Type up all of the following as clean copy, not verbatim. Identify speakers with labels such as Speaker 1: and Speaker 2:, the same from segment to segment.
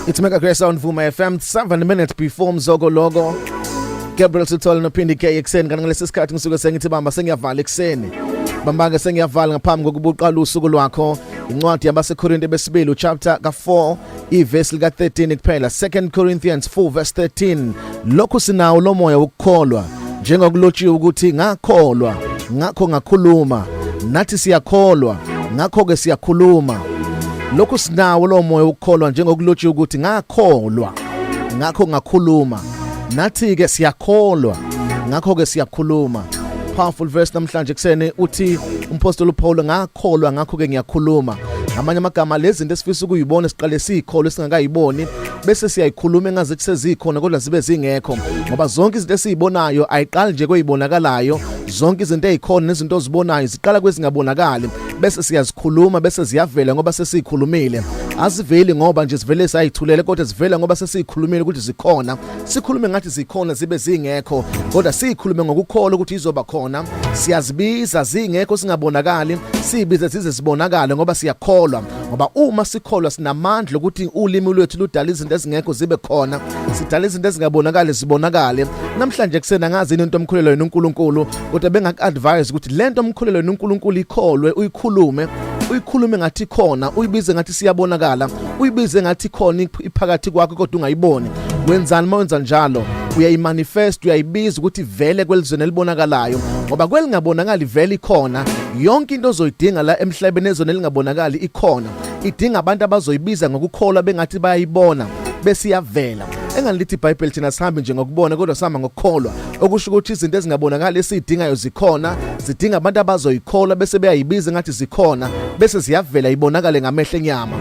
Speaker 1: It's Mega Grace on Vuma FM, 7 minutes before Mzogo logo. Gabriel Sithole nophindi K ekseni kanti ngalesi sikhathi ngisuke sengithi bamba sengiyavala ekseni. Bamba ke sengiyavala ngaphambi kokubuqala usuku lwakho. Incwadi yabaseKorinte besibili chapter ka4 iverse lika 13 kuphela. 2 Corinthians 4 verse 13. Lokhu sinawo lo moya ukukholwa njengokulotshiwe ukuthi ngakholwa ngakho ngakhuluma. Nathi siyakholwa ngakho ke siyakhuluma. Lokhu sinawo lo moya ukukholwa njengokulotshiwe ukuthi ngakholwa ngakho ngakhuluma. Nathi ke siyakholwa ngakho ke siyakhuluma. Powerful verse namhlanje kusene uthi umpostoli Paul ngakholwa ngakho ke ngiyakhuluma. Amanye amagama lezi zinto esifisa ukuyibona siqale sikholo singakayiboni bese siyayikhuluma engaze kusezikhona kodwa zibe zingekho ngoba zonke izinto esizibonayo ayiqali nje kwezibonakalayo. Zonke izinto ezikhona nezinto ozibonayo ziqala kwezingabonakali bese siyazikhuluma bese ziyavela ngoba sesikhulumile. Aziveli ngoba nje sivele sayithulele kodwa sivela ngoba sesikhulumile ukuthi zikhona. Sikhulume ngathi zikhona zibe zingekho kodwa sikhulume ngokukholwa ukuthi izoba khona. Siyazibiza zingekho singabonakali sibize zize zibonakale ngoba siyakholwa ngoba uma sikholwa sinamandla ukuthi ulimi lwethu ludala izinto ezingekho zibe khona. Sidala izinto ezingabonakali zibonakale. Namhlanje kusena ngazi into omkhulelo uNkulunkulu kodwa bengaku-advise ukuthi lento omkhulelo uNkulunkulu ikholwe uyikhulume ngathi khona, uyibize ngathi siyabonakala, uyibize ngathi khona iphakathi kwakho kodwa ungayiboni. Wenzani mawenza njalo? Uyayimanifest, uyayibiza ukuthi vele kwelizweni elibonakalayo ngoba kwelingabonakali vele ikhona. Yonke into ozoyidinga la emhlabeni ezweni elingabonakali ikhona. Idinga abantu abazoyibiza ngokukholwa bengathi bayayibona bese iyavela. Engalithi iBhayibheli thina sihambe nje ngokubona kodwa sihamba ngokukholwa. Okusho ukuthi izinto ezingabonakali esidingayo zikhona, zidinga abantu abazoyikholwa bese beyayibiza ngathi zikhona bese ziyavela ibonakale ngamehlo enyama.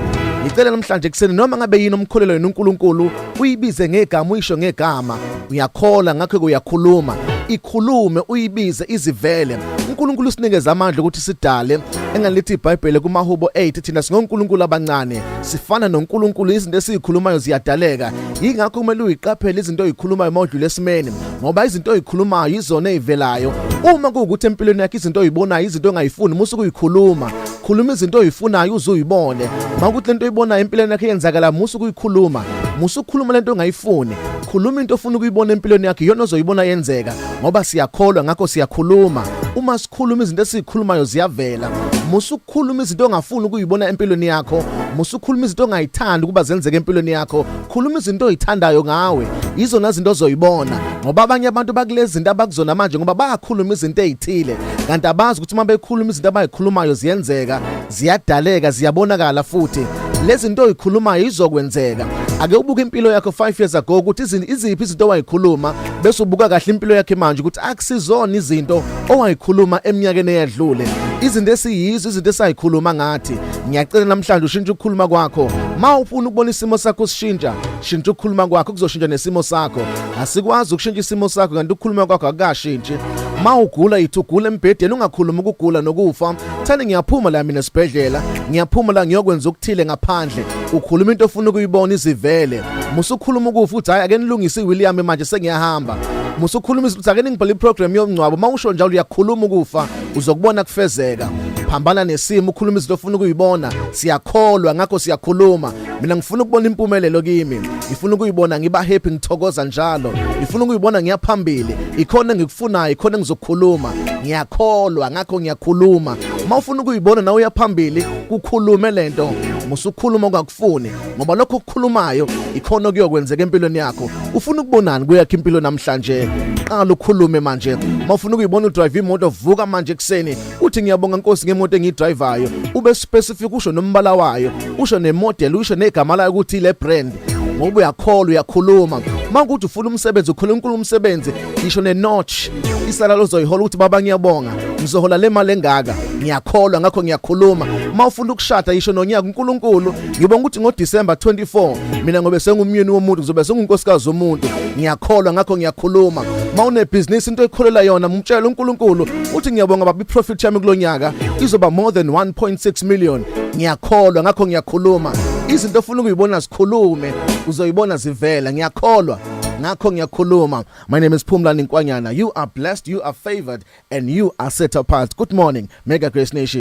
Speaker 1: Ngicela namhlanje kuseni noma ngabe yini omkholelo uNkulunkulu uyibize ngegama uyisho ngegama. Uyakholwa ngakho uyakhuluma. Ikhulume uyibize izivele. uNkulunkulu usinikeza amandla ukuthi sidale. Engalithi iBhayibheli kumaHubo 8 thina singoNkulunkulu abancane sifana noNkulunkulu izinto esizikhulumayo ziyadaleka. Yingakho kumele uyiqaphele izinto oyikhulumayo mawudlule esimeni ngoba izinto oyikhulumayo izona ezivelayo. Uma kuwukuthi empilweni yakho izinto oyibonayo izinto ongayifuni musuku uyikhuluma. Khuluma izinto oyifunayo uzuyibone. Mawukuthi lento oyibona empilweni yakho yenzakala musuku uyikhuluma. Musukhuluma lento ongayifuni. Khuluma into ofuna ukuyibona empilweni yakho iyona ozoyibona yenzeka ngoba siyakholwa ngakho siyakhuluma. Uma sikhuluma izinto esizikhulumayo ziyavela. Musukhuluma izinto ongafuni ukuyibona empilweni yakho. Musukhuluma izinto ongayithandi kuba zenzeke empilweni yakho. Khuluma izinto oyithandayo ngawe. Izona izinto ozoyibona ngoba abanye abantu bakulezi zinto abakuzona manje ngoba bayakhuluma izinto ezithile kanti abazi ukuthi uma bekhuluma izinto abayikhulumayo ziyenzeka, ziyadaleka, ziyabonakala futhi. Lezi zinto oyikhulumayo izokwenzeka. Ake ubuke impilo yakho 5 years ago ukuthi iziphi izinto owayikhuluma bese ubuka kahle impilo yakhe manje ukuthi akusizona izinto owayikhuluma eminyakeni eyadlule. Izinto esiyizo izinto esayikhuluma ngathi ngiyacela namhlanje ushintshe ukukhuluma kwakho. Mawufuna ukubona isimo sakho sishintsha, shintsha ukukhuluma kwakho kuzoshintsha nesimo sakho. Asikwazi ukushintsha isimo sakho kanti ukukhuluma kwakho akashintshi. Mawugula ithugula embhedeni ungakhuluma ukugula nokufa. Thani ngiyaphuma la mina esibhedlela, ngiyaphuma la ngiyokwenza ukuthile ngaphandle. Ukhuluma into ofuna ukuyibona izivele. Musukhuluma ukufa uthi hayi ake nilungise iWilliam manje sengiyahamba. Musukhuluma ukuthi ake ngibhale iprogram yomncwabo mawusho njalo uyakhuluma ukufa uzokubona kufezeka. Phambana nesimo ukhuluma izinto ofuna ukuyibona. Siyakholwa ngakho siyakhuluma. Mina ngifuna ukubona impumelelo kimi. Ngifuna ukuyibona ngiba happy ngithokoza njalo. Ngifuna ukuyibona ngiyaphambili. Ikhona ngikufunayo, ikhona ngizokhuluma. Ngiyakholwa ngakho ngiyakhuluma. Mawufuna ukuyibona nawe uyaphambili kukhulume lento. Musukhuluma ongakufuni ngoba lokho okukhulumayo ikhona kuyokwenzeka empilweni yakho. Ufuna ukubonani kuyakho impilo namhlanje? Qala ukhulume manje. Mawufuna ukuyibona udrive imoto vuka manje kuseni uthi ngiyabonga Nkosi ngemoto engidrivayo. Ube specific usho nombala wayo, usho nemodel, usho negama layo ukuthi le brand. Ngoba uyakholwa uyakhuluma. Mawukuthi ufuna umsebenzi ukhuluma uNkulunkulu umsebenzi ngisho nenotch isalalo uzoyihola ukuthi baba ngiyabonga ngizohola le mali engaka ngiyakholwa ngakho ngiyakhuluma. Mawufuna ukushada isho nonyaka uNkulunkulu ngibonga ukuthi ngoDecember 24 mina ngobe sengumyeni womuntu ngizobe sengunkosikazi womuntu ngiyakholwa ngakho ngiyakhuluma. Mawune business into oyikholela yona umtshela uNkulunkulu uthi ngiyabonga baba iprofit yami kulonyaka izoba more than 1.6 million ngiyakholwa ngakho ngiyakhuluma. Izinto ofuna ukuyibona sikhulume uzoyibona zivela. Ngiyakholwa ngakho ngiyakhuluma. My name is Phumlani Nkwanyana. You are blessed, you are favored and you are set apart. Good morning Mega Grace Nation.